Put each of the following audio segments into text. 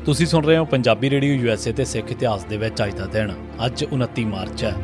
ਤੁਸੀਂ ਸੁਣ ਰਹੇ ਹੋ ਪੰਜਾਬੀ ਰੇਡੀਓ USA ਤੇ ਸਿੱਖ ਇਤਿਹਾਸ ਦੇ ਵਿੱਚ ਅੱਜ ਦਾ ਦਿਨ। ਅੱਜ 29 ਮਾਰਚ ਹੈ।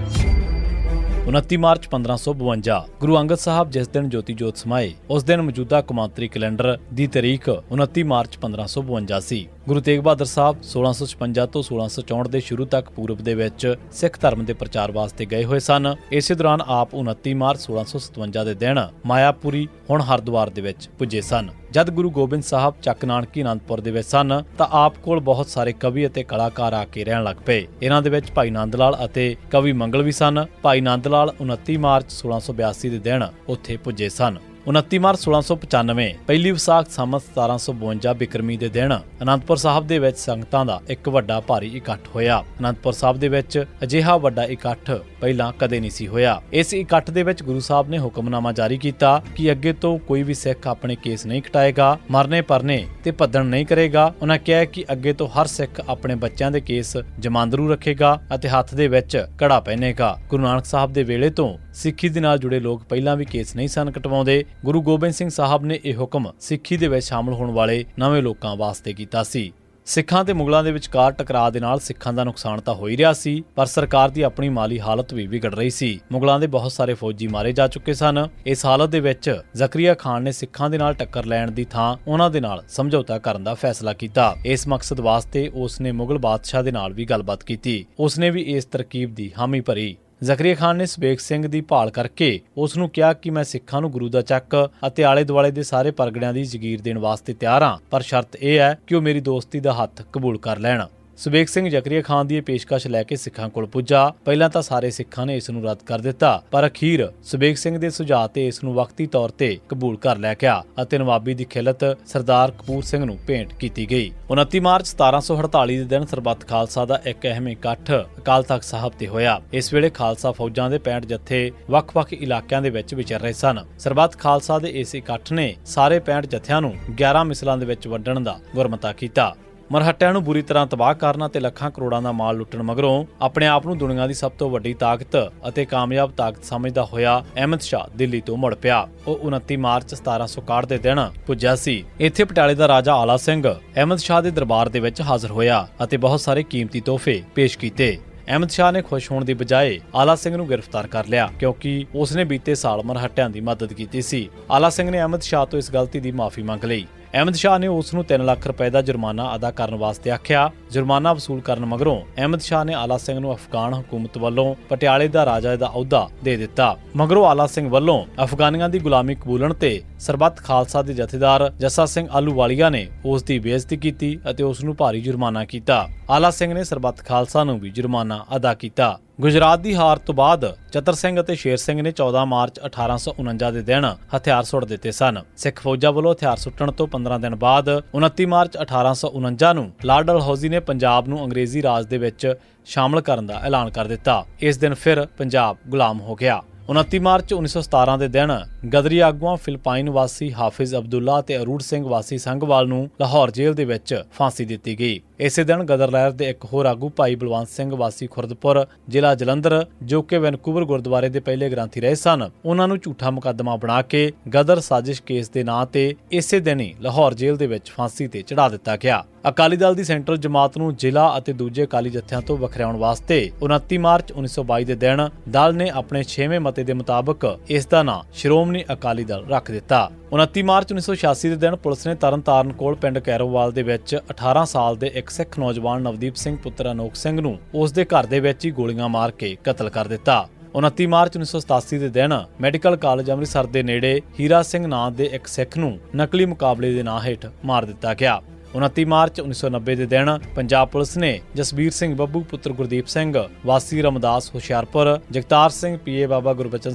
29 ਮਾਰਚ 1552 ਗੁਰੂ ਅੰਗਦ ਸਾਹਿਬ ਜਿਸ ਦਿਨ ਜੋਤੀ ਜੋਤ ਸਮਾਏ ਉਸ ਦਿਨ ਮੌਜੂਦਾ ਕੌਮਾਂਤਰੀ ਕੈਲੰਡਰ ਦੀ ਤਾਰੀਖ 29 ਮਾਰਚ 1552 ਸੀ। ਗੁਰੂ ਤੇਗ ਬਹਾਦਰ ਸਾਹਿਬ 1656 ਤੋਂ 1664 ਦੇ ਸ਼ੁਰੂ ਤੱਕ ਪੂਰਬ ਦੇ ਵਿੱਚ ਸਿੱਖ ਧਰਮ ਦੇ ਪ੍ਰਚਾਰ ਵਾਸਤੇ ਗਏ ਹੋਏ ਸਨ। ਇਸੇ ਦੌਰਾਨ ਆਪ 29 ਮਾਰਚ 1657 ਦੇ ਦਿਨ ਮਾਇਆਪੁਰੀ ਹੁਣ ਹਰਿਦੁਆਰ ਦੇ ਵਿੱਚ ਪੁੱਜੇ ਸਨ। ਜਦ ਗੁਰੂ ਗੋਬਿੰਦ ਸਾਹਿਬ ਚੱਕ ਨਾਨਕੀ ਅਨੰਦਪੁਰ ਦੇ ਵਿੱਚ ਸਨ ਤਾਂ ਆਪ ਕੋਲ ਬਹੁਤ ਸਾਰੇ ਕਵੀ ਅਤੇ ਕਲਾਕਾਰ ਆ ਕੇ ਰਹਿਣ ਲੱਗ ਪਏ। ਇਹਨਾਂ ਦੇ ਵਿੱਚ ਭਾਈ ਨੰਦ ਲਾਲ ਅਤੇ ਕਵੀ ਮੰਗਲ ਵੀ ਸਨ। ਭਾਈ ਨੰਦ ਲਾਲ 29 ਮਾਰਚ 1682 ਦੇ ਦਿਨ ਉੱਥੇ ਪੁੱਜੇ ਸਨ। 29 ਮਾਰਚ 1695 ਪਹਿਲੀ ਵਿਸਾਖ ਸੰਮਤ 1752 ਬਿਕਰਮੀ ਦੇ ਦਿਨ ਅਨੰਦਪੁਰ ਸਾਹਿਬ ਦੇ ਵਿੱਚ ਸੰਗਤਾਂ ਦਾ ਇੱਕ ਵੱਡਾ ਭਾਰੀ ਇਕੱਠ ਹੋਇਆ। ਅਨੰਦਪੁਰ ਸਾਹਿਬ ਦੇ ਵਿੱਚ ਅਜਿਹਾ ਵੱਡਾ ਇਕੱਠ ਪਹਿਲਾਂ ਕਦੇ ਨਹੀਂ ਸੀ ਹੋਇਆ। ਇਸ ਇਕੱਠ ਦੇ ਵਿੱਚ ਗੁਰੂ ਸਾਹਿਬ ਨੇ ਹੁਕਮਨਾਮਾ ਜਾਰੀ ਕੀਤਾ ਕਿ ਅੱਗੇ ਤੋਂ ਕੋਈ ਵੀ ਸਿੱਖ ਆਪਣੇ ਕੇਸ ਨਹੀਂ ਕਟਾਏਗਾ, ਮਰਨੇ ਪਰਨੇ ਤੇ ਭੱਦਣ ਨਹੀਂ ਕਰੇਗਾ। ਉਹਨਾਂ ਕਿਹਾ ਕਿ ਅੱਗੇ ਤੋਂ ਹਰ ਸਿੱਖ ਆਪਣੇ ਬੱਚਿਆਂ ਦੇ ਕੇਸ ਜਮਾਂਦਰੂ ਰੱਖੇਗਾ ਅਤੇ ਹੱਥ ਦੇ ਵਿੱਚ ਕੜਾ ਪਹਿਨੇਗਾ। ਗੁਰੂ ਨਾਨਕ ਸਾਹਿਬ ਦੇ ਵੇਲੇ ਤੋਂ ਸਿੱਖੀ ਦੇ ਨਾਲ ਜੁੜੇ ਲੋਕ ਪਹਿਲਾਂ ਵੀ ਕੇਸ ਨਹੀਂ ਸਨ ਕਟਵਾਉਂਦੇ। ਗੁਰੂ ਗੋਬਿੰਦ ਸਿੰਘ ਸਾਹਿਬ ਨੇ ਇਹ ਹੁਕਮ ਸਿੱਖੀ ਦੇ ਵਿੱਚ ਸ਼ਾਮਲ ਹੋਣ ਵਾਲੇ ਨਵੇਂ ਲੋਕਾਂ ਵਾਸਤੇ ਕੀਤਾ ਸੀ। ਸਿੱਖਾਂ ਤੇ ਮੁਗਲਾਂ ਦੇ ਵਿਚਕਾਰ ਟਕਰਾਅ ਦੇ ਨਾਲ ਸਿੱਖਾਂ ਦਾ ਨੁਕਸਾਨ ਤਾਂ ਹੋ ਹੀ ਰਿਹਾ ਸੀ, ਪਰ ਸਰਕਾਰ ਦੀ ਆਪਣੀ ਮਾਲੀ ਹਾਲਤ ਵੀ ਵਿਗੜ ਰਹੀ ਸੀ। ਮੁਗਲਾਂ ਦੇ ਬਹੁਤ ਸਾਰੇ ਫੌਜੀ ਮਾਰੇ ਜਾ ਚੁੱਕੇ ਸਨ। ਇਸ ਹਾਲਤ ਦੇ ਵਿੱਚ ਜ਼ਕਰੀਆ ਖਾਨ ਨੇ ਸਿੱਖਾਂ ਦੇ ਨਾਲ ਟੱਕਰ ਲੈਣ ਦੀ ਥਾਂ ਉਹਨਾਂ ਦੇ ਨਾਲ ਸਮਝੌਤਾ ਕਰਨ ਦਾ ਫੈਸਲਾ ਕੀਤਾ। ਇਸ ਮਕਸਦ ਵਾਸਤੇ ਉਸ ਨੇ ਮੁਗਲ ਬਾਦਸ਼ਾਹ ਦੇ ਨਾਲ ਵੀ ਗੱਲਬਾਤ ਕੀਤੀ। ਉਸ ਨੇ ਵੀ ਇਸ ਤਰਕੀਬ ਦੀ ਹਾਮੀ ਭਰੀ। ਜ਼ਕਰੀਆ ਖਾਨ ਨੇ ਸਬੇਗ ਸਿੰਘ ਦੀ ਭਾਲ ਕਰਕੇ ਉਸ ਨੂੰ ਕਿਹਾ ਕਿ ਮੈਂ ਸਿੱਖਾਂ ਨੂੰ ਗੁਰੂ ਦਾ ਚੱਕ ਅਤੇ ਆਲੇ ਦੁਆਲੇ ਦੇ ਸਾਰੇ ਪਰਗੜਿਆਂ ਦੀ ਜ਼ਗੀਰ ਦੇਣ ਵਾਸਤੇ ਤਿਆਰ ਹਾਂ, ਪਰ ਸ਼ਰਤ ਇਹ ਹੈ ਕਿ ਉਹ ਮੇਰੀ ਦੋਸਤੀ ਦਾ ਹੱਥ ਕਬੂਲ ਕਰ ਲੈਣ। ਸਬੇਗ ਸਿੰਘ ਜ਼ਕਰੀਆ ਖਾਨ ਦੀ ਇਹ ਪੇਸ਼ਕਸ਼ ਲੈ ਕੇ ਸਿੱਖਾਂ ਕੋਲ ਪੁੱਜਾ। ਪਹਿਲਾਂ ਤਾਂ ਸਾਰੇ ਸਿੱਖਾਂ ਨੇ ਇਸ ਨੂੰ ਰੱਦ ਕਰ ਦਿੱਤਾ, ਪਰ ਅਖੀਰ ਸਬੇਗ ਸਿੰਘ ਦੇ ਸੁਝਾਅ ਤੇ ਇਸ ਨੂੰ ਵਕਤੀ ਤੌਰ ਤੇ ਕਬੂਲ ਕਰ ਲਿਆ ਗਿਆ ਅਤੇ ਨਵਾਬੀ ਦੀ ਖਿਲਤ ਸਰਦਾਰ ਕਪੂਰ ਸਿੰਘ ਨੂੰ ਭੇਂਟ ਕੀਤੀ ਗਈ। 29 ਮਾਰਚ 1748 ਦੇ ਦਿਨ ਸਰਬੱਤ ਖਾਲਸਾ ਦਾ ਇੱਕ ਅਹਿਮ ਇਕੱਠ ਅਕਾਲ ਤਖ਼ਤ ਸਾਹਿਬ ਤੇ ਹੋਇਆ। ਇਸ ਵੇਲੇ ਖਾਲਸਾ ਫੌਜਾਂ ਦੇ 65 ਜੱਥੇ ਵੱਖ-ਵੱਖ ਇਲਾਕਿਆਂ ਦੇ ਵਿੱਚ ਵਿਚਰ ਰਹੇ ਸਨ। ਸਰਬੱਤ ਖਾਲਸਾ ਦੇ ਇਸ ਇਕੱਠ ਨੇ ਸਾਰੇ 65 ਜੱਥਿਆਂ ਨੂੰ 11 ਮਿਸਲਾਂ ਦੇ ਵਿੱਚ ਵੰਡਣ ਦਾ ਗੁਰਮਤਾ ਕੀਤਾ। ਮਰਹੱਟਿਆਂ ਨੂੰ ਬੁਰੀ ਤਰ੍ਹਾਂ ਤਬਾਹ ਕਰਨ ਅਤੇ ਲੱਖਾਂ ਕਰੋੜਾਂ ਦਾ ਮਾਲ ਲੁੱਟਣ ਮਗਰੋਂ ਆਪਣੇ ਆਪ ਨੂੰ ਦੁਨੀਆ ਦੀ ਸਭ ਤੋਂ ਵੱਡੀ ਤਾਕਤ ਅਤੇ ਕਾਮਯਾਬ ਤਾਕਤ ਸਮਝਦਾ ਹੋਇਆ ਅਹਿਮਦ ਸ਼ਾਹ ਦਿੱਲੀ ਤੋਂ ਮੁੜ ਪਿਆ। ਉਹ 29 ਮਾਰਚ 1761 ਦੇ ਦਿਨ ਪੁੱਜਿਆ ਸੀ। ਇੱਥੇ ਪਟਿਆਲੇ ਦਾ ਰਾਜਾ ਆਲਾ ਸਿੰਘ ਅਹਿਮਦ ਸ਼ਾਹ ਦੇ ਦਰਬਾਰ ਦੇ ਵਿੱਚ ਹਾਜ਼ਰ ਹੋਇਆ ਅਤੇ ਬਹੁਤ ਸਾਰੇ ਕੀਮਤੀ ਤੋਹਫੇ ਪੇਸ਼ ਕੀਤੇ। ਅਹਿਮਦ ਸ਼ਾਹ ਨੇ ਖੁਸ਼ ਹੋਣ ਦੀ ਬਜਾਏ ਆਲਾ ਸਿੰਘ ਨੂੰ ਗ੍ਰਿਫਤਾਰ ਕਰ ਲਿਆ ਕਿਉਂਕਿ ਉਸਨੇ ਬੀਤੇ ਸਾਲ ਮਰਹੱਟਿਆਂ ਦੀ ਮਦਦ ਕੀਤੀ ਸੀ। ਆਲਾ ਸਿੰਘ ਨੇ ਅਹਿਮਦ ਸ਼ਾਹ ਤੋਂ ਇਸ ਗਲਤੀ ਦੀ ਮਾਫੀ ਮੰਗ ਲਈ। ਅਹਿਮਦ ਸ਼ਾਹ ਨੇ ਉਸ ਨੂੰ 3 ਲੱਖ ਰੁਪਏ ਦਾ ਜੁਰਮਾਨਾ ਅਦਾ ਕਰਨ ਵਾਸਤੇ ਆਖਿਆ। ਜੁਰਮਾਨਾ ਵਸੂਲ ਕਰਨ ਮਗਰੋਂ ਅਹਿਮਦ ਸ਼ਾਹ ਨੇ ਆਲਾ ਸਿੰਘ ਨੂੰ ਅਫਗਾਨ ਹਕੂਮਤ ਵੱਲੋਂ ਪਟਿਆਲੇ ਦਾ ਰਾਜਾ ਦਾ ਅਹੁਦਾ ਦੇ ਦਿੱਤਾ। ਮਗਰੋਂ ਆਲਾ ਸਿੰਘ ਵੱਲੋਂ ਅਫਗਾਨੀਆਂ ਦੀ ਗੁਲਾਮੀ ਕਬੂਲਣ ਤੇ ਸਰਬੱਤ ਖਾਲਸਾ ਦੇ ਜਥੇਦਾਰ ਜੱਸਾ ਸਿੰਘ ਆਹਲੂਵਾਲੀਆ ਨੇ ਉਸ ਦੀ ਬੇਇੱਜ਼ਤੀ ਕੀਤੀ ਅਤੇ ਉਸ ਨੂੰ ਭਾਰੀ ਜੁਰਮਾਨਾ ਕੀਤਾ। ਆਲਾ ਸਿੰਘ ਨੇ ਸਰਬੱਤ ਖਾਲਸਾ ਨੂੰ ਵੀ ਜੁਰਮਾਨਾ ਅਦਾ ਕੀਤਾ। ਗੁਜਰਾਤ ਦੀ ਹਾਰ ਤੋਂ ਬਾਅਦ ਚਤਰ ਸਿੰਘ ਅਤੇ ਸ਼ੇਰ ਸਿੰਘ ਨੇ 14 ਮਾਰਚ 1849 ਦੇ ਦਿਨ ਹਥਿਆਰ ਸੁੱਟ ਦਿੱਤੇ ਸਨ। ਸਿੱਖ ਫੌਜਾਂ ਵੱਲੋਂ ਹਥਿਆਰ ਸੁੱਟਣ ਤੋਂ 15 ਦਿਨ ਬਾਅਦ 29 ਮਾਰਚ 1849 ਨੂੰ ਲਾਰਡ ਡਲਹੌਜ਼ੀ ਨੇ ਪੰਜਾਬ ਨੂੰ ਅੰਗਰੇਜ਼ੀ ਰਾਜ ਦੇ ਵਿੱਚ ਸ਼ਾਮਲ ਕਰਨ ਦਾ ਐਲਾਨ ਕਰ ਦਿੱਤਾ। ਇਸ ਦਿਨ ਫਿਰ ਪੰਜਾਬ ਗੁਲਾਮ ਹੋ ਗਿਆ। 29 ਮਾਰਚ 1917 ਦੇ ਦਿਨ ਗਦਰੀ ਆਗੂਆਂ ਫਿਲਪਾਈਨ ਵਾਸੀ ਹਾਫਿਜ਼ ਅਬਦੁੱਲਾ ਅਤੇ ਅਰੂੜ ਸਿੰਘ ਵਾਸੀ ਸੰਘਵਾਲ ਨੂੰ ਲਾਹੌਰ ਜੇਲ੍ਹ ਦੇ ਵਿੱਚ ਫਾਂਸੀ ਦਿੱਤੀ ਗਈ। ਇਸੇ ਦਿਨ ਗਦਰ ਲਹਿਰ ਦੇ ਇੱਕ ਹੋਰ ਆਗੂ ਭਾਈ ਬਲਵੰਤ ਸਿੰਘ ਵਾਸੀ ਖੁਰਦਪੁਰ ਜ਼ਿਲ੍ਹਾ ਜਲੰਧਰ, ਜੋ ਕਿ ਵੈਨਕੂਵਰ ਗੁਰਦੁਆਰੇ ਦੇ ਪਹਿਲੇ ਗ੍ਰੰਥੀ ਰਹੇ ਸਨ, ਉਹਨਾਂ ਨੂੰ ਝੂਠਾ ਮੁਕੱਦਮਾ ਬਣਾ ਕੇ ਗਦਰ ਸਾਜ਼ਿਸ਼ ਕੇਸ ਦੇ ਨਾਂ ਤੇ ਇਸੇ ਦਿਨ ਹੀ ਲਾਹੌਰ ਜੇਲ੍ਹ ਦੇ ਵਿੱਚ ਫਾਂਸੀ ਤੇ ਚੜਾ ਦਿੱਤਾ ਗਿਆ। ਅਕਾਲੀ ਦਲ ਦੀ ਸੈਂਟਰਲ ਜਮਾਤ ਨੂੰ ਜ਼ਿਲ੍ਹਾ ਅਤੇ ਦੂਜੇ ਅਕਾਲੀ ਜਥਿਆਂ ਤੋਂ ਵੱਖਰਿਆਉਣ ਵਾਸਤੇ 29 ਮਾਰਚ 1922 ਦੇ ਦਿਨ ਦਲ ਨੇ ਆਪਣੇ 6ਵੇਂ ਮਤੇ ਦੇ ਮੁਤਾਬਕ ਇਸ ਦਾ ਨਾਂ ਸ਼੍ਰੋਮਣੀ ਅਕਾਲੀ ਦਲ ਰੱਖ ਦਿੱਤਾ। 29 ਮਾਰਚ 1986 ਦੇ ਦਿਨ ਪੁਲਿਸ ਨੇ ਤਰਨਤਾਰਨ ਕੋਲ ਪਿੰਡ ਕੈਰੋਵਾਲ ਦੇ ਵਿੱਚ 18 ਸਾਲ ਦੇ ਇੱਕ ਸਿੱਖ ਨੌਜਵਾਨ ਨਵਦੀਪ ਸਿੰਘ ਪੁੱਤਰ ਅਨੋਖ ਸਿੰਘ ਨੂੰ ਉਸ ਦੇ ਘਰ ਦੇ ਵਿੱਚ ਹੀ ਗੋਲੀਆਂ ਮਾਰ ਕੇ ਕਤਲ ਕਰ ਦਿੱਤਾ। 29 ਮਾਰਚ 1987 ਦੇ ਦਿਨ ਮੈਡੀਕਲ ਕਾਲਜ ਅੰਮ੍ਰਿਤਸਰ ਦੇ ਨੇੜੇ ਹੀਰਾ ਸਿੰਘ ਨਾਂ ਦੇ ਇੱਕ ਸਿੱਖ ਨੂੰ ਨਕਲੀ ਮੁਕਾਬਲੇ ਦੇ ਨਾਂ ਹੇਠ ਮਾਰ ਦਿੱਤਾ ਗਿਆ। 29 ਮਾਰਚ 1990 ਦੇ ਦਿਨ ਪੰਜਾਬ ਪੁਲਿਸ ਨੇ ਜਸਬੀਰ ਸਿੰਘ ਬੱਬੂ ਪੁੱਤਰ ਗੁਰਦੀਪ ਸਿੰਘ ਵਾਸੀ ਰਮਦਾਸ ਹੁਸ਼ਿਆਰਪੁਰ, ਜਗਤਾਰ ਸਿੰਘ ਪੀਏ ਬਾਬਾ ਗੁਰਬਚਨ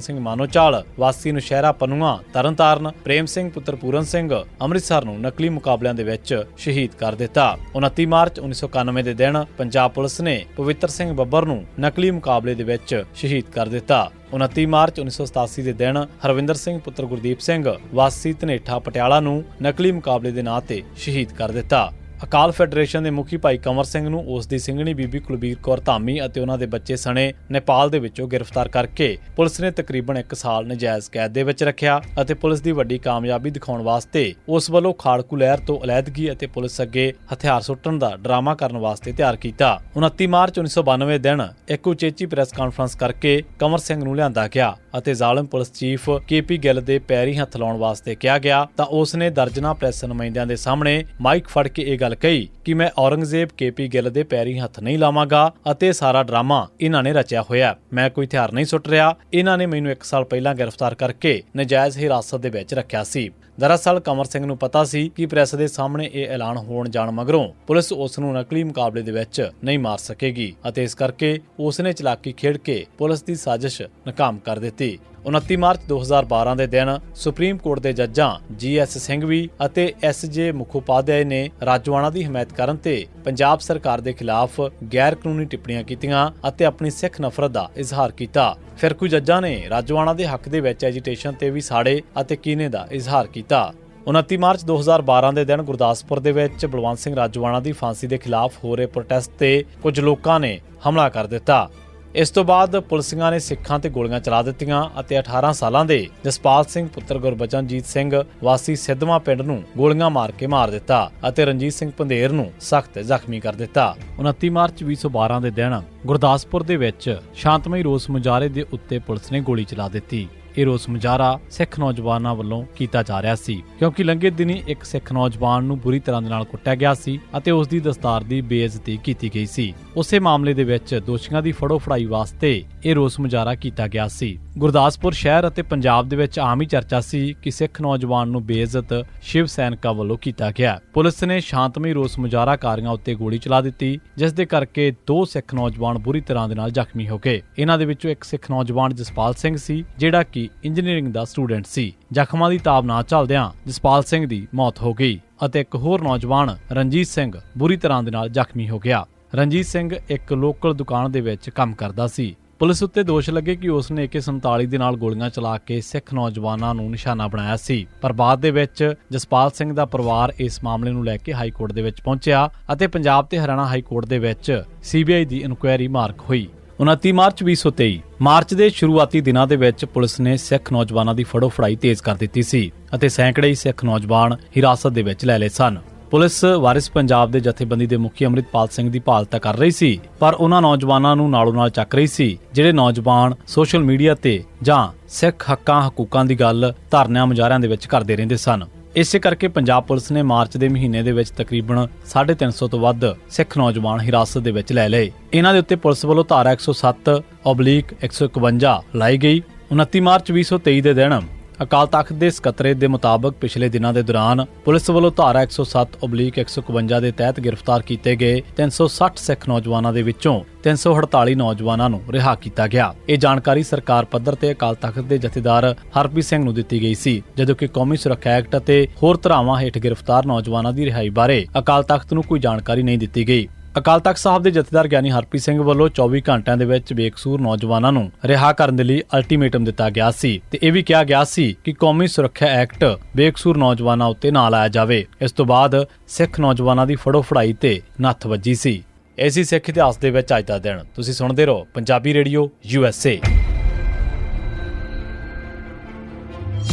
ਸਿੰਘ ਮਾਨੋਚਾਲ ਵਾਸੀ ਨੁਸ਼ਹਿਰਾ ਪਨੂਆ ਤਰਨਤਾਰਨ, ਪ੍ਰੇਮ ਸਿੰਘ ਪੁੱਤਰ ਪੂਰਨ ਸਿੰਘ ਅੰਮ੍ਰਿਤਸਰ ਨੂੰ ਨਕਲੀ ਮੁਕਾਬਲਿਆਂ ਦੇ ਵਿੱਚ ਸ਼ਹੀਦ ਕਰ ਦਿੱਤਾ। 29 ਮਾਰਚ 1991 ਦੇ ਦਿਨ ਪੰਜਾਬ ਪੁਲਿਸ ਨੇ ਪਵਿੱਤਰ ਸਿੰਘ ਬੱਬਰ ਨੂੰ ਨਕਲੀ ਮੁਕਾਬਲੇ ਦੇ ਵਿੱਚ ਸ਼ਹੀਦ ਕਰ ਦਿੱਤਾ। 29 ਮਾਰਚ 1987 ਦੇ ਦਿਨ ਹਰਵਿੰਦਰ ਸਿੰਘ ਪੁੱਤਰ ਗੁਰਦੀਪ ਸਿੰਘ ਵਾਸੀ ਧਨੇਠਾ ਪਟਿਆਲਾ ਨੂੰ ਨਕਲੀ ਮੁਕਾਬਲੇ ਦੇ ਨਾਂ ਤੇ ਸ਼ਹੀਦ ਕਰ ਦਿੱਤਾ। ਅਕਾਲ ਫੈਡਰੇਸ਼ਨ ਦੇ ਮੁਖੀ ਭਾਈ ਕੰਵਰ ਸਿੰਘ ਨੂੰ ਉਸ ਦੀ ਸਿੰਘਣੀ ਬੀਬੀ ਕੁਲਬੀਰ ਕੌਰ ਧਾਮੀ ਅਤੇ ਉਹਨਾਂ ਦੇ ਬੱਚੇ ਸਣੇ ਨੇਪਾਲ ਦੇ ਵਿੱਚੋਂ ਗ੍ਰਿਫਤਾਰ ਕਰਕੇ ਪੁਲਿਸ ਨੇ ਤਕਰੀਬਨ 1 ਸਾਲ ਨਜਾਇਜ਼ ਕੈਦ ਦੇ ਵਿੱਚ ਰੱਖਿਆ ਅਤੇ ਪੁਲਿਸ ਦੀ ਵੱਡੀ ਕਾਮਯਾਬੀ ਦਿਖਾਉਣ ਵਾਸਤੇ ਉਸ ਵੱਲੋਂ ਖਾੜਕੂ ਲਹਿਰ ਤੋਂ ਅਲੈਦਗੀ ਅਤੇ ਪੁਲਿਸ ਅੱਗੇ ਹਥਿਆਰ ਸੁੱਟਣ ਦਾ ਡਰਾਮਾ ਕਰਨ ਵਾਸਤੇ ਤਿਆਰ ਕੀਤਾ। 29 ਮਾਰਚ 1992 ਦਿਨ ਇੱਕ ਉਚੇਚੀ ਪ੍ਰੈਸ ਕਾਨਫਰੰਸ ਕਰਕੇ ਕੰਵਰ ਸਿੰਘ ਨੂੰ ਲਿਆਂਦਾ ਗਿਆ ਅਤੇ ਜ਼ਾਲਮ ਪੁਲਿਸ ਚੀਫ KP ਗਿੱਲ ਦੇ ਪੈਰੀ ਹੱਥ ਲਾਉਣ ਵਾਸਤੇ ਕਿਹਾ ਗਿਆ ਤਾਂ ਉਸ ਨੇ ਦਰਜਨਾਂ ਪ੍ਰੈਸ ਨੁਮਾਇੰਦਿਆਂ ਦੇ ਸਾਹਮਣੇ ਮਾਈਕ ਫੜ ਕੇ ਇਹ ਗੱਲ ਕਹੀ ਕਿ ਮੈਂ ਔਰੰਗਜ਼ੇਬ KP ਗਿੱਲ ਦੇ ਪੈਰੀ ਹੱਥ ਨਹੀਂ ਲਾਵਾਂਗਾ ਅਤੇ ਸਾਰਾ ਡਰਾਮਾ ਇਹਨਾਂ ਨੇ ਰਚਿਆ ਹੋਇਆ। ਮੈਂ ਕੋਈ ਹਥਿਆਰ ਨਹੀਂ ਸੁੱਟ ਰਿਹਾ। ਇਹਨਾਂ ਨੇ ਮੈਨੂੰ 1 ਸਾਲ ਪਹਿਲਾਂ ਗ੍ਰਿਫਤਾਰ ਕਰਕੇ ਨਜਾਇਜ਼ ਹਿਰਾਸਤ ਦੇ ਵਿੱਚ ਰੱਖਿਆ ਸੀ। ਦਰਅਸਲ ਕੰਵਰ ਸਿੰਘ ਨੂੰ ਪਤਾ ਸੀ ਕਿ ਪ੍ਰੈਸ ਦੇ ਸਾਹਮਣੇ ਇਹ ਐਲਾਨ ਹੋਣ ਜਾਣ ਮਗਰੋਂ ਪੁਲਿਸ ਉਸ ਨੂੰ ਨਕਲੀ ਮੁਕਾਬਲੇ ਦੇ ਵਿੱਚ ਨਹੀਂ ਮਾਰ ਸਕੇਗੀ ਅਤੇ ਇਸ ਕਰਕੇ ਉਸ ਨੇ ਚਲਾਕੀ ਖੇਡ ਕੇ ਪੁਲਿਸ ਦੀ ਸਾਜ਼ਿਸ਼ ਨਾਕਾਮ ਕਰ ਦਿੱਤੀ। 29 ਮਾਰਚ 2012 ਦੇ ਦਿਨ ਸੁਪਰੀਮ ਕੋਰਟ ਦੇ ਜੱਜਾਂ GS ਸਿੰਘਵੀ ਅਤੇ SJ ਮੁਖੋਪਾਧਿਆਏ ਨੇ ਰਾਜਵਾਨਾ ਦੀ ਹਮਾਇਤ ਕਰਨ ਤੇ ਪੰਜਾਬ ਸਰਕਾਰ ਦੇ ਖਿਲਾਫ ਗੈਰ ਕਾਨੂੰਨੀ ਟਿੱਪਣੀਆਂ ਕੀਤੀਆਂ ਅਤੇ ਆਪਣੀ ਸਿੱਖ ਨਫ਼ਰਤ ਦਾ ਇਜ਼ਹਾਰ ਕੀਤਾ। ਫਿਰ ਕੁਝ ਜੱਜਾਂ ਨੇ ਰਾਜਵਾਨਾ ਦੇ ਹੱਕ ਦੇ ਵਿੱਚ ਐਜੀਟੇਸ਼ਨ ਤੇ ਵੀ ਸਾੜੇ ਅਤੇ ਕੀਨੇ ਦਾ ਇਜ਼ਹਾਰ ਕੀਤਾ। 29 ਮਾਰਚ 2012 ਦੇ ਦਿਨ ਗੁਰਦਾਸਪੁਰ ਦੇ ਵਿੱਚ ਬਲਵੰਤ ਸਿੰਘ ਰਾਜਵਾਨਾ ਦੀ ਫਾਂਸੀ ਦੇ ਖਿਲਾਫ ਹੋ ਰਹੇ ਪ੍ਰੋਟੈਸਟ ਤੇ ਕੁਝ ਲੋਕਾਂ ਨੇ ਹਮਲਾ ਕਰ ਦਿੱਤਾ। ਇਸ ਤੋਂ ਬਾਅਦ ਪੁਲਿਸੀਆਂ ਨੇ ਸਿੱਖਾਂ ਤੇ ਗੋਲੀਆਂ ਚਲਾ ਦਿੱਤੀਆਂ ਅਤੇ 18 ਸਾਲਾਂ ਦੇ ਜਸਪਾਲ ਸਿੰਘ ਪੁੱਤਰ ਗੁਰਬਚਨਜੀਤ ਸਿੰਘ ਵਾਸੀ ਸਿੱਧਵਾਂ ਪਿੰਡ ਨੂੰ ਗੋਲੀਆਂ ਮਾਰ ਕੇ ਮਾਰ ਦਿੱਤਾ ਅਤੇ ਰਣਜੀਤ ਸਿੰਘ ਪੰਧੇਰ ਨੂੰ ਸਖਤ ਜ਼ਖਮੀ ਕਰ ਦਿੱਤਾ। 29 ਮਾਰਚ 2012 ਦੇ ਦਿਨ ਗੁਰਦਾਸਪੁਰ ਦੇ ਵਿੱਚ ਸ਼ਾਂਤਮਈ ਰੋਸ ਮੁਜ਼ਾਹਰੇ ਦੇ ਉੱਤੇ ਪੁਲਿਸ ਨੇ ਗੋਲੀ ਚਲਾ ਦਿੱਤੀ। ਇਹ ਰੋਸ ਮੁਜ਼ਾਹਰਾ ਸਿੱਖ ਨੌਜਵਾਨਾਂ ਵੱਲੋਂ ਕੀਤਾ ਜਾ ਰਿਹਾ ਸੀ ਕਿਉਂਕਿ ਲੰਘੇ ਦਿਨੀ ਇੱਕ ਸਿੱਖ ਨੌਜਵਾਨ ਨੂੰ ਬੁਰੀ ਤਰ੍ਹਾਂ ਦੇ ਨਾਲ ਕੁੱਟਿਆ ਗਿਆ ਸੀ ਅਤੇ ਉਸ ਦੀ ਦਸਤਾਰ ਦੀ ਬੇਇੱਜ਼ਤੀ ਕੀਤੀ ਗਈ ਸੀ। ਉਸੇ ਮਾਮਲੇ ਦੇ ਵਿੱਚ ਦੋਸ਼ੀਆਂ ਦੀ ਫੜੋ ਫੜਾਈ ਵਾਸਤੇ ਇਹ ਰੋਸ ਮੁਜ਼ਾਹਰਾ ਕੀਤਾ ਗਿਆ ਸੀ। ਗੁਰਦਾਸਪੁਰ ਸ਼ਹਿਰ ਅਤੇ ਪੰਜਾਬ ਦੇ ਵਿੱਚ ਆਮ ਹੀ ਚਰਚਾ ਸੀ ਕਿ ਸਿੱਖ ਨੌਜਵਾਨ ਨੂੰ ਬੇਇੱਜ਼ਤ ਸ਼ਿਵ ਸੈਨਿਕਾਂ ਵੱਲੋਂ ਕੀਤਾ ਗਿਆ। ਪੁਲਿਸ ਨੇ ਸ਼ਾਂਤਮਈ ਰੋਸ ਮੁਜ਼ਾਹਰਾਕਾਰੀਆਂ ਉੱਤੇ ਗੋਲੀ ਚਲਾ ਦਿੱਤੀ ਜਿਸ ਦੇ ਕਰਕੇ 2 ਸਿੱਖ ਨੌਜਵਾਨ ਬੁਰੀ ਤਰ੍ਹਾਂ ਦੇ ਨਾਲ ਜ਼ਖਮੀ ਹੋ ਗਏ। ਇਹਨਾਂ ਦੇ ਵਿੱਚੋਂ ਇੱਕ ਸਿੱਖ ਨੌਜਵਾਨ ਜਸਪਾਲ ਸਿੰਘ ਸੀ ਜਿਹੜਾ ਕਿ ਇੰਜੀਨੀਅਰਿੰਗ ਦਾ ਸਟੂਡੈਂਟ ਸੀ। ਜ਼ਖਮਾਂ ਦੀ ਤਾਬ ਨਾ ਝੱਲਦਿਆਂ ਜਸਪਾਲ ਸਿੰਘ ਦੀ ਮੌਤ ਹੋ ਗਈ ਅਤੇ ਇੱਕ ਹੋਰ ਨੌਜਵਾਨ ਰਣਜੀਤ ਸਿੰਘ ਬੁਰੀ ਤਰ੍ਹਾਂ ਦੇ ਨਾਲ ਜ਼ਖਮੀ ਹੋ ਗਿਆ। ਰਣਜੀਤ ਸਿੰਘ ਇੱਕ ਲੋਕਲ ਦੁਕਾਨ ਦੇ ਵਿੱਚ ਕੰਮ ਕਰਦਾ ਸੀ। ਪੁਲਿਸ ਉੱਤੇ ਦੋਸ਼ ਲੱਗੇ ਕਿ ਉਸ ਨੇ AK-47 ਦੇ ਨਾਲ ਗੋਲੀਆਂ ਚਲਾ ਕੇ ਸਿੱਖ ਨੌਜਵਾਨਾਂ ਨੂੰ ਨਿਸ਼ਾਨਾ ਬਣਾਇਆ ਸੀ, ਪਰ ਬਾਅਦ ਦੇ ਵਿੱਚ ਜਸਪਾਲ ਸਿੰਘ ਦਾ ਪਰਿਵਾਰ ਇਸ ਮਾਮਲੇ ਨੂੰ ਲੈ ਕੇ ਹਾਈ ਕੋਰਟ ਦੇ ਵਿੱਚ ਪਹੁੰਚਿਆ ਅਤੇ ਪੰਜਾਬ ਤੇ ਹਰਿਆਣਾ ਹਾਈ ਕੋਰਟ ਦੇ ਵਿੱਚ CBI ਦੀ ਇਨਕੁਆਇਰੀ ਮਾਰਕ ਹੋਈ। 29 ਮਾਰਚ 2023 ਮਾਰਚ ਦੇ ਸ਼ੁਰੂਆਤੀ ਦਿਨਾਂ ਦੇ ਵਿੱਚ ਪੁਲਿਸ ਨੇ ਸਿੱਖ ਨੌਜਵਾਨਾਂ ਦੀ ਫੜੋ ਫੜਾਈ ਤੇਜ਼ ਕਰ ਦਿੱਤੀ ਸੀ ਅਤੇ ਸੈਂਕੜੇ ਸਿੱਖ ਨੌਜਵਾਨ ਹਿਰਾਸਤ ਦੇ ਵਿੱਚ ਲੈ ਲਏ ਸਨ। ਪੁਲਿਸ ਵਾਰਿਸ ਪੰਜਾਬ ਦੇ ਜਥੇਬੰਦੀ ਦੇ ਮੁਖੀ ਅੰਮ੍ਰਿਤਪਾਲ ਸਿੰਘ ਦੀ ਭਾਲ ਤਾਂ ਕਰ ਰਹੀ ਸੀ, ਪਰ ਉਹਨਾਂ ਨੌਜਵਾਨਾਂ ਨੂੰ ਨਾਲੋਂ ਨਾਲ ਚੱਕ ਰਹੀ ਸੀ ਜਿਹੜੇ ਨੌਜਵਾਨ ਸੋਸ਼ਲ ਮੀਡੀਆ ਤੇ ਜਾਂ ਸਿੱਖ ਹੱਕਾਂ ਹਕੂਕਾਂ ਦੀ ਗੱਲ ਧਰਨਿਆਂ ਮੁਜ਼ਾਹਰਿਆਂ ਦੇ ਵਿੱਚ ਕਰਦੇ ਰਹਿੰਦੇ ਸਨ। ਇਸੇ ਕਰਕੇ ਪੰਜਾਬ ਪੁਲਿਸ ਨੇ ਮਾਰਚ ਦੇ ਮਹੀਨੇ ਦੇ ਵਿੱਚ ਤਕਰੀਬਨ 350 ਤੋਂ ਵੱਧ ਸਿੱਖ ਨੌਜਵਾਨ ਹਿਰਾਸਤ ਦੇ ਵਿੱਚ ਲੈ ਲਏ। ਇਹਨਾਂ ਦੇ ਉੱਤੇ ਪੁਲਿਸ ਵੱਲੋਂ ਧਾਰਾ 107/151 ਲਾਈ ਗਈ। 29 ਮਾਰਚ 2023 ਦੇ ਦਿਨ ਅਕਾਲ ਤਖਤ ਦੇ ਸਕੱਤਰੇਤ ਦੇ ਮੁਤਾਬਕ ਪਿਛਲੇ ਦਿਨਾਂ ਦੇ ਦੌਰਾਨ ਪੁਲਿਸ ਵੱਲੋਂ ਧਾਰਾ 107/151 ਦੇ ਤਹਿਤ ਗ੍ਰਿਫਤਾਰ ਕੀਤੇ ਗਏ 360 ਸਿੱਖ ਨੌਜਵਾਨਾਂ ਦੇ ਵਿੱਚੋਂ 348 ਨੌਜਵਾਨਾਂ ਨੂੰ ਰਿਹਾ ਕੀਤਾ ਗਿਆ। ਇਹ ਜਾਣਕਾਰੀ ਸਰਕਾਰ ਪੱਧਰ ਤੇ ਅਕਾਲ ਤਖਤ ਦੇ ਜਥੇਦਾਰ ਹਰਪ੍ਰੀਤ ਸਿੰਘ ਨੂੰ ਦਿੱਤੀ ਗਈ ਸੀ, ਜਦੋਂ ਕਿ ਕੌਮੀ ਸੁਰੱਖਿਆ ਐਕਟ ਅਤੇ ਹੋਰ ਧਾਰਾਵਾਂ ਹੇਠ ਗ੍ਰਿਫਤਾਰ ਨੌਜਵਾਨਾਂ ਦੀ ਰਿਹਾਈ ਬਾਰੇ ਅਕਾਲ ਤਖਤ ਨੂੰ ਕੋਈ ਜਾਣਕਾਰੀ ਨਹੀਂ ਦਿੱਤੀ ਗਈ। ਅਕਾਲ ਤਖਤ ਸਾਹਿਬ ਦੇ ਜਥੇਦਾਰ ਗਿਆਨੀ ਹਰਪ੍ਰੀਤ ਸਿੰਘ ਵੱਲੋਂ 24 ਘੰਟਿਆਂ ਦੇ ਵਿੱਚ ਬੇਕਸੂਰ ਨੌਜਵਾਨਾਂ ਨੂੰ ਰਿਹਾ ਕਰਨ ਦੇ ਲਈ ਅਲਟੀਮੇਟਮ ਦਿੱਤਾ ਗਿਆ ਸੀ ਤੇ ਇਹ ਵੀ ਕਿਹਾ ਗਿਆ ਸੀ ਕਿ ਕੌਮੀ ਸੁਰੱਖਿਆ ਐਕਟ ਬੇਕਸੂਰ ਨੌਜਵਾਨਾਂ ਉੱਤੇ ਨਾ ਲਾਇਆ ਜਾਵੇ। ਇਸ ਤੋਂ ਬਾਅਦ ਸਿੱਖ ਨੌਜਵਾਨਾਂ ਦੀ ਫੜੋ ਫੜਾਈ ਤੇ ਨੱਥ ਵੱਜੀ ਸੀ। ਐਸੀ ਸਿੱਖ ਇਤਿਹਾਸ ਦੇ ਵਿੱਚ ਅੱਜ ਦਾ ਦਿਨ। ਤੁਸੀਂ ਸੁਣਦੇ ਰਹੋ ਪੰਜਾਬੀ ਰੇਡੀਓ USA।